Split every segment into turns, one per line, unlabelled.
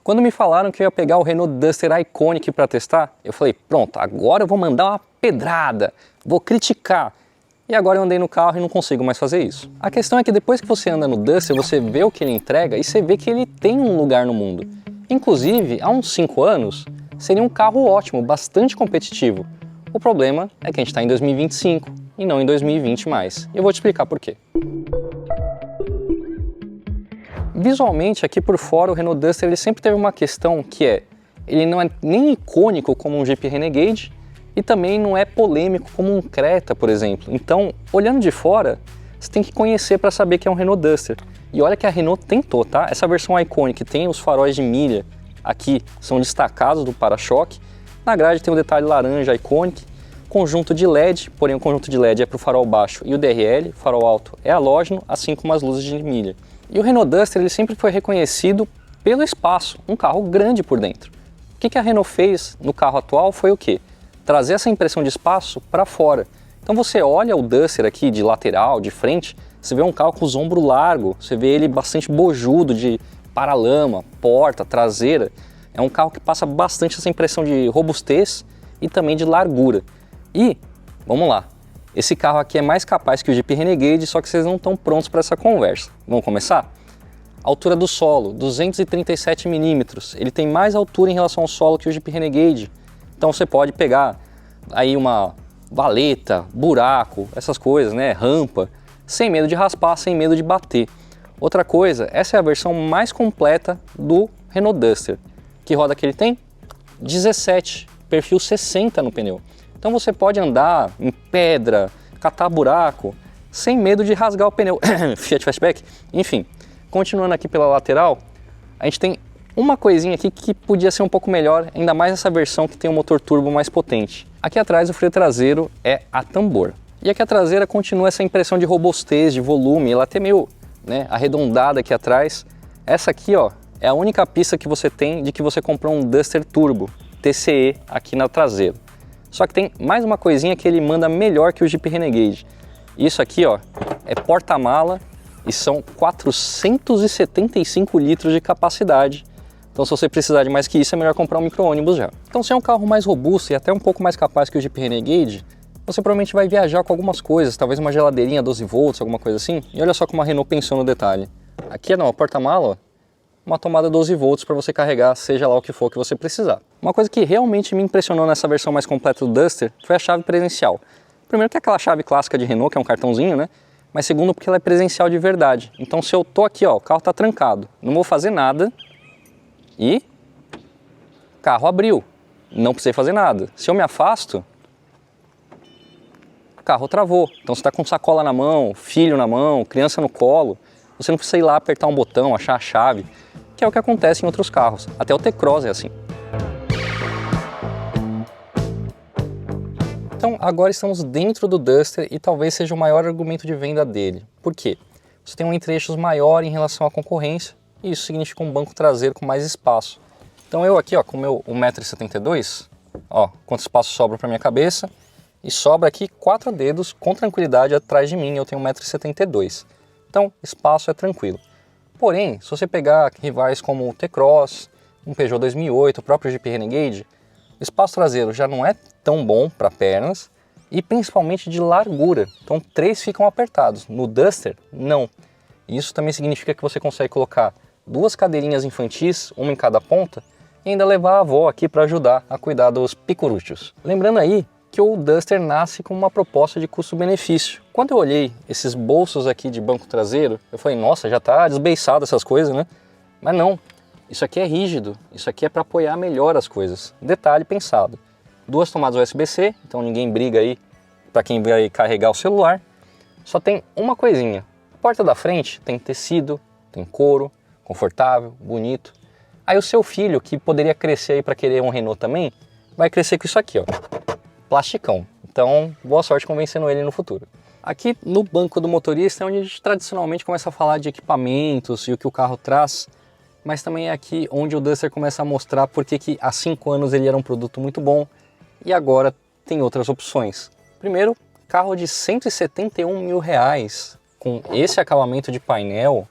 Quando me falaram que eu ia pegar o Renault Duster Iconic para testar, eu falei, pronto, agora eu vou mandar uma pedrada, vou criticar. E agora eu andei no carro e não consigo mais fazer isso. A questão é que depois que você anda no Duster, você vê o que ele entrega e você vê que ele tem um lugar no mundo. Inclusive, há uns 5 anos, seria um carro ótimo, bastante competitivo. O problema é que a gente está em 2025 e não em 2020 mais. E eu vou te explicar por quê. Visualmente, aqui por fora, o Renault Duster ele sempre teve uma questão que é, ele não é nem icônico como um Jeep Renegade e também não é polêmico como um Creta, por exemplo. Então, olhando de fora, você tem que conhecer para saber que é um Renault Duster. E olha que a Renault tentou, tá? Essa versão Iconic tem os faróis de milha aqui, são destacados do para-choque. Na grade tem o detalhe laranja Iconic, conjunto de LED, porém o conjunto de LED é para o farol baixo e o DRL, o farol alto é halógeno, assim como as luzes de milha. E o Renault Duster ele sempre foi reconhecido pelo espaço, um carro grande por dentro. O que a Renault fez no carro atual foi o quê? Trazer essa impressão de espaço para fora. Então você olha o Duster aqui de lateral, de frente, você vê um carro com os ombros largos, você vê ele bastante bojudo de paralama, porta, traseira. É um carro que passa bastante essa impressão de robustez e também de largura. E, vamos lá, esse carro aqui é mais capaz que o Jeep Renegade, só que vocês não estão prontos para essa conversa. Vamos começar? Altura do solo, 237 milímetros. Ele tem mais altura em relação ao solo que o Jeep Renegade. Então você pode pegar aí uma valeta, buraco, essas coisas, né, rampa, sem medo de raspar, sem medo de bater. Outra coisa, essa é a versão mais completa do Renault Duster. Que roda que ele tem? 17, perfil 60 no pneu. Então você pode andar em pedra, catar buraco, sem medo de rasgar o pneu. Fiat Fastback. Enfim, continuando aqui pela lateral, a gente tem uma coisinha aqui que podia ser um pouco melhor, ainda mais essa versão que tem um motor turbo mais potente. Aqui atrás o freio traseiro é a tambor. E aqui a traseira continua essa impressão de robustez, de volume, ela até meio arredondada aqui atrás. Essa aqui ó, é a única pista que você tem de que você comprou um Duster Turbo, TCE, aqui na traseira. Só que tem mais uma coisinha que ele manda melhor que o Jeep Renegade. Isso aqui ó, é porta-mala e são 475 litros de capacidade. Então se você precisar de mais que isso, é melhor comprar um micro-ônibus já. Então se é um carro mais robusto e até um pouco mais capaz que o Jeep Renegade, você provavelmente vai viajar com algumas coisas, talvez uma geladeirinha 12 volts, alguma coisa assim. E olha só como a Renault pensou no detalhe. Aqui não, a porta-mala, uma tomada 12 volts para você carregar seja lá o que for que você precisar. Uma coisa que realmente me impressionou nessa versão mais completa do Duster foi a chave presencial. Primeiro que é aquela chave clássica de Renault, que é um cartãozinho, né? Mas segundo porque ela é presencial de verdade. Então se eu tô aqui, ó, o carro tá trancado, não vou fazer nada e o carro abriu, não precisei fazer nada. Se eu me afasto, o carro travou. Então você tá com sacola na mão, filho na mão, criança no colo, você não precisa ir lá apertar um botão, achar a chave, que é o que acontece em outros carros. Até o T-Cross é assim. Então agora estamos dentro do Duster e talvez seja o maior argumento de venda dele. Por quê? Você tem um entre-eixos maior em relação à concorrência e isso significa um banco traseiro com mais espaço. Então eu aqui ó, com o meu 1,72 m, ó, quanto espaço sobra para minha cabeça e sobra aqui 4 dedos com tranquilidade atrás de mim, eu tenho 1,72 m. Então espaço é tranquilo. Porém, se você pegar rivais como o T-Cross, um Peugeot 2008, o próprio Jeep Renegade, o espaço traseiro já não é tão bom para pernas e principalmente de largura. Então 3 ficam apertados. No Duster, não. Isso também significa que você consegue colocar 2 cadeirinhas infantis, uma em cada ponta, e ainda levar a avó aqui para ajudar a cuidar dos picuruchos. Lembrando aí que o Duster nasce com uma proposta de custo-benefício. Quando eu olhei esses bolsos aqui de banco traseiro, eu falei, nossa, já tá desbeiçado essas coisas, né? Mas não. Isso aqui é rígido, isso aqui é para apoiar melhor as coisas. Detalhe pensado. 2 tomadas USB-C, então ninguém briga aí para quem vai carregar o celular. Só tem uma coisinha. A porta da frente tem tecido, tem couro, confortável, bonito. Aí o seu filho, que poderia crescer aí para querer um Renault também, vai crescer com isso aqui, ó. Plasticão. Então, boa sorte convencendo ele no futuro. Aqui no banco do motorista é onde a gente tradicionalmente começa a falar de equipamentos e o que o carro traz. Mas também é aqui onde o Duster começa a mostrar porque que há 5 anos ele era um produto muito bom e agora tem outras opções. Primeiro, carro de R$171 mil com esse acabamento de painel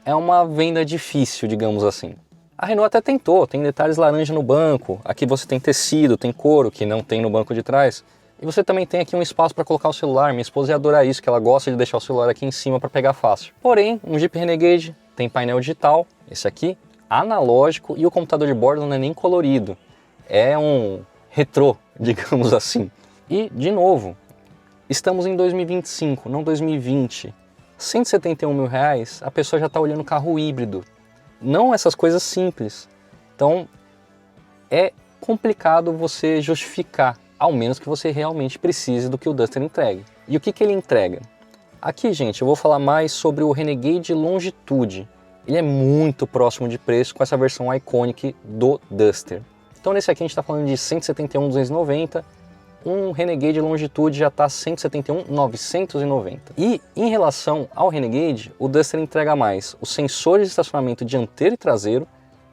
é uma venda difícil, digamos assim. A Renault até tentou, tem detalhes laranja no banco, aqui você tem tecido, tem couro, que não tem no banco de trás. E você também tem aqui um espaço para colocar o celular, minha esposa ia adorar isso, que ela gosta de deixar o celular aqui em cima para pegar fácil. Porém, um Jeep Renegade tem painel digital, esse aqui, analógico, e o computador de bordo não é nem colorido. É um retrô, digamos assim. E, de novo, estamos em 2025, não 2020. 171 mil reais, a pessoa já está olhando carro híbrido. Não essas coisas simples. Então, é complicado você justificar, ao menos que você realmente precise do que o Duster entregue. E o que ele entrega? Aqui, gente, eu vou falar mais sobre o Renegade Longitude. Ele é muito próximo de preço com essa versão Iconic do Duster. Então, nesse aqui a gente está falando de 171.290. Um Renegade Longitude já está 171.990. E em relação ao Renegade, o Duster entrega mais os sensores de estacionamento dianteiro e traseiro,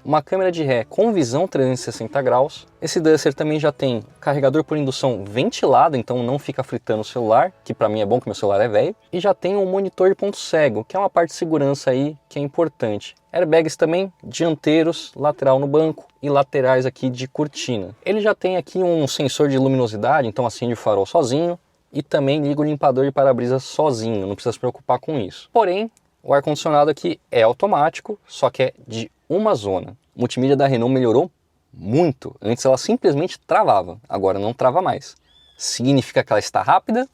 uma câmera de ré com visão 360 graus. Esse Duster também já tem carregador por indução ventilado, então não fica fritando o celular, que para mim é bom que meu celular é velho. E já tem um monitor de ponto cego, que é uma parte de segurança aí que é importante. Airbags também, dianteiros, lateral no banco e laterais aqui de cortina. Ele já tem aqui um sensor de luminosidade, então acende o farol sozinho e também liga o limpador de para-brisa sozinho, não precisa se preocupar com isso. Porém, o ar-condicionado aqui é automático, só que é de uma zona. A multimídia da Renault melhorou muito. Antes ela simplesmente travava, agora não trava mais. Significa que ela está rápida?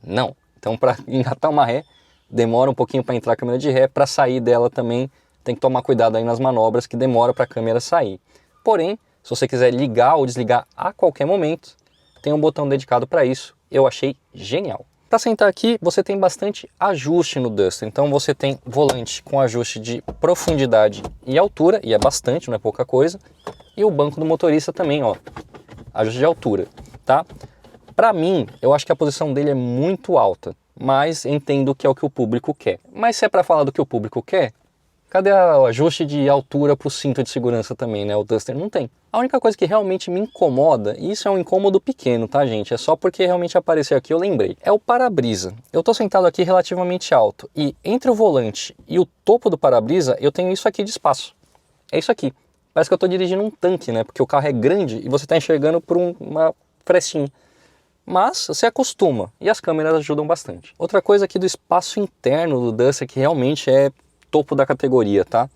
Não. Então para engatar uma ré, demora um pouquinho para entrar a câmera de ré, para sair dela também tem que tomar cuidado aí nas manobras, que demora para a câmera sair. Porém, se você quiser ligar ou desligar a qualquer momento, tem um botão dedicado para isso. Eu achei genial. Para sentar aqui, você tem bastante ajuste no Duster. Então você tem volante com ajuste de profundidade e altura, e é bastante, não é pouca coisa. E o banco do motorista também, ó, ajuste de altura, tá? Para mim, eu acho que a posição dele é muito alta, mas entendo que é o que o público quer. Mas se é para falar do que o público quer, cadê o ajuste de altura para o cinto de segurança também, né? O Duster não tem. A única coisa que realmente me incomoda, e isso é um incômodo pequeno, tá, gente? É só porque realmente apareceu aqui, eu lembrei. É o para-brisa. Eu tô sentado aqui relativamente alto e entre o volante e o topo do para-brisa eu tenho isso aqui de espaço. É isso aqui. Parece que eu tô dirigindo um tanque, né? Porque o carro é grande e você tá enxergando por uma frestinha. Mas você acostuma e as câmeras ajudam bastante. Outra coisa aqui do espaço interno do Duster que realmente é topo da categoria, tá?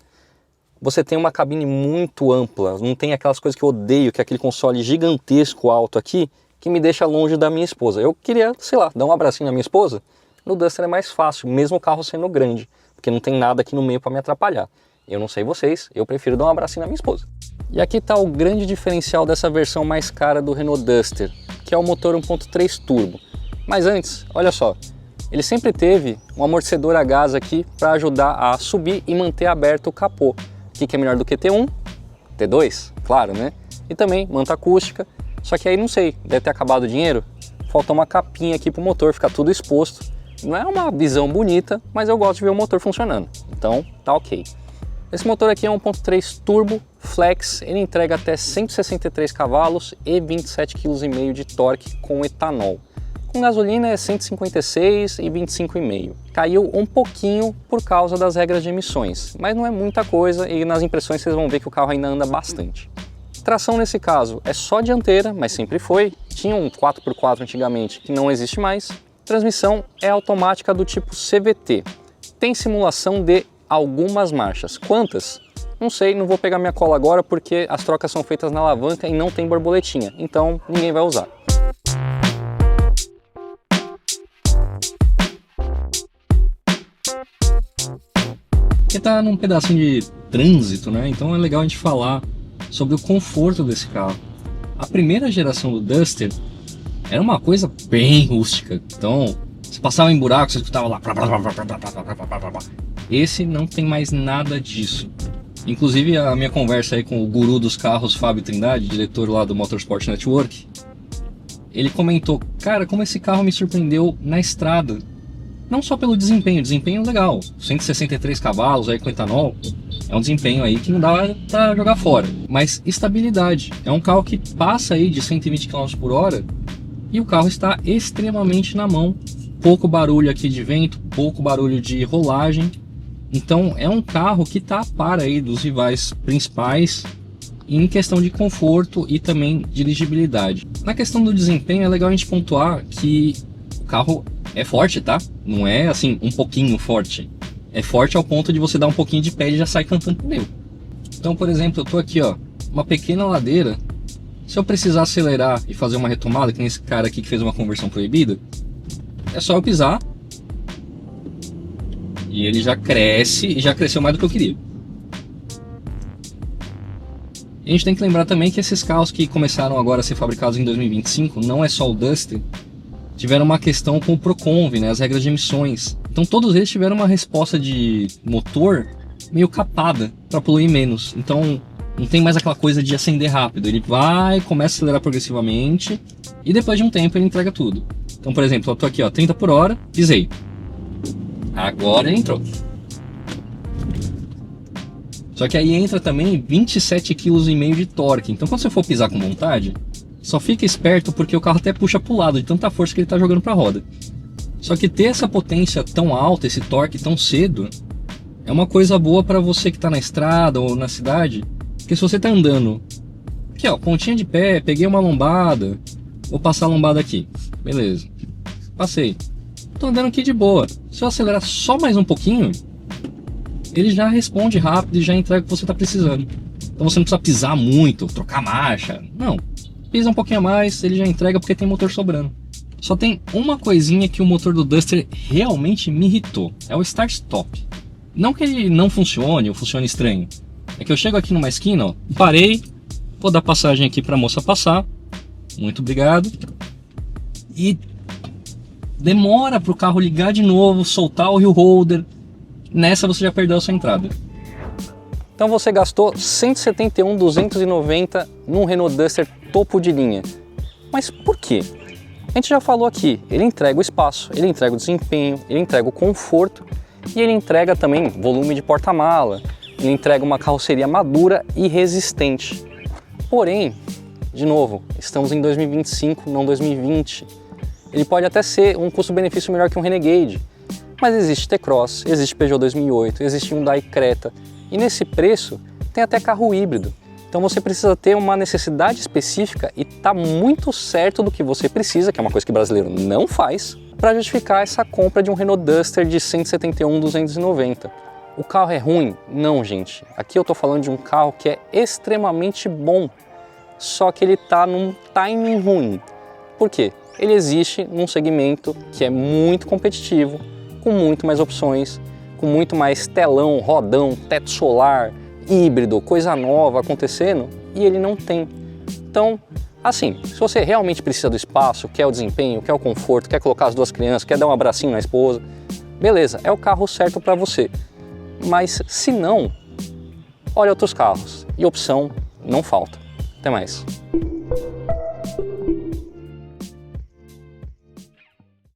Você tem uma cabine muito ampla, não tem aquelas coisas que eu odeio, que é aquele console gigantesco alto aqui, que me deixa longe da minha esposa. Eu queria, sei lá, dar um abracinho na minha esposa. No Duster é mais fácil, mesmo o carro sendo grande, porque não tem nada aqui no meio para me atrapalhar. Eu não sei vocês, eu prefiro dar um abracinho na minha esposa. E aqui está o grande diferencial dessa versão mais cara do Renault Duster, que é o motor 1.3 turbo. Mas antes, olha só, ele sempre teve um amortecedor a gás aqui para ajudar a subir e manter aberto o capô. O que é melhor do que T1? T2, claro, né? E também manta acústica, só que aí não sei, deve ter acabado o dinheiro, faltou uma capinha aqui pro motor, ficar tudo exposto. Não é uma visão bonita, mas eu gosto de ver o motor funcionando, então tá ok. Esse motor aqui é 1.3 turbo flex, ele entrega até 163 cavalos e 27,5 kg de torque com etanol. Com gasolina é 156 e 25,5. Caiu um pouquinho por causa das regras de emissões, mas não é muita coisa e nas impressões vocês vão ver que o carro ainda anda bastante. Tração nesse caso é só dianteira, mas sempre foi. Tinha um 4x4 antigamente que não existe mais. Transmissão é automática do tipo CVT. Tem simulação de algumas marchas. Quantas? Não sei, não vou pegar minha cola agora porque as trocas são feitas na alavanca e não tem borboletinha, então ninguém vai usar. Aqui tá num pedacinho de trânsito, né? Então é legal a gente falar sobre o conforto desse carro. A primeira geração do Duster era uma coisa bem rústica. Então, você passava em buracos, você escutava lá. Esse não tem mais nada disso. Inclusive a minha conversa aí com o guru dos carros, Fábio Trindade, diretor lá do Motorsport Network, ele comentou, cara, como esse carro me surpreendeu na estrada. Não só pelo desempenho legal, 163 cavalos aí com etanol, é um desempenho aí que não dá pra jogar fora. Mas estabilidade, é um carro que passa aí de 120 km por hora e o carro está extremamente na mão. Pouco barulho aqui de vento, pouco barulho de rolagem Então é um carro que está a par aí dos rivais principais em questão de conforto e também dirigibilidade. Na questão do desempenho é legal a gente pontuar que o carro é forte, tá? Não é assim um pouquinho forte. É forte ao ponto de você dar um pouquinho de pé e já sai cantando pneu. Então, por exemplo, eu tô aqui, ó, uma pequena ladeira. Se eu precisar acelerar e fazer uma retomada, que nem esse cara aqui que fez uma conversão proibida, é só eu pisar e ele já cresce, e já cresceu mais do que eu queria. E a gente tem que lembrar também que esses carros que começaram agora a ser fabricados em 2025, não é só o Duster, tiveram uma questão com o Proconv, né, as regras de emissões. Então todos eles tiveram uma resposta de motor meio capada para poluir menos. Então não tem mais aquela coisa de acender rápido. Ele vai, começa a acelerar progressivamente e depois de um tempo ele entrega tudo. Então, por exemplo, eu tô aqui, ó, 30 por hora, pisei. Agora ele entrou. Só que aí entra também 27,5 kg de torque. Então quando você for pisar com vontade, só fica esperto porque o carro até puxa pro lado de tanta força que ele tá jogando pra roda. Só que ter essa potência tão alta, esse torque tão cedo, é uma coisa boa para você que tá na estrada ou na cidade. Porque se você tá andando aqui, ó, pontinha de pé, peguei uma lombada, vou passar a lombada aqui, beleza, passei, tô andando aqui de boa. Se eu acelerar só mais um pouquinho, ele já responde rápido e já entrega o que você tá precisando. Então você não precisa pisar muito, trocar marcha, não. Pisa um pouquinho a mais, ele já entrega porque tem motor sobrando. Só tem uma coisinha que o motor do Duster realmente me irritou, é o start-stop. Não que ele não funcione ou funcione estranho, é que eu chego aqui numa esquina, ó, parei, vou dar passagem aqui para a moça passar, muito obrigado, e demora para o carro ligar de novo, soltar o wheel holder, nessa você já perdeu a sua entrada. Então você gastou R$ 171.290 num Renault Duster topo de linha. Mas por quê? A gente já falou aqui, ele entrega o espaço, ele entrega o desempenho, ele entrega o conforto e ele entrega também volume de porta-mala, ele entrega uma carroceria madura e resistente. Porém, de novo, estamos em 2025, não 2020. Ele pode até ser um custo-benefício melhor que um Renegade, mas existe T-Cross, existe Peugeot 2008, existe Hyundai Creta, e nesse preço tem até carro híbrido. Então você precisa ter uma necessidade específica e tá muito certo do que você precisa, que é uma coisa que o brasileiro não faz, para justificar essa compra de um Renault Duster de 171.290. O carro é ruim? Não, gente. Aqui eu tô falando de um carro que é extremamente bom, só que ele tá num timing ruim. Por quê? Ele existe num segmento que é muito competitivo, com muito mais opções, com muito mais telão, rodão, teto solar, híbrido, coisa nova acontecendo, e ele não tem. Então, assim, se você realmente precisa do espaço, quer o desempenho, quer o conforto, quer colocar as duas crianças, quer dar um abracinho na esposa, beleza, é o carro certo para você. Mas se não, olha outros carros, e opção não falta. Até mais.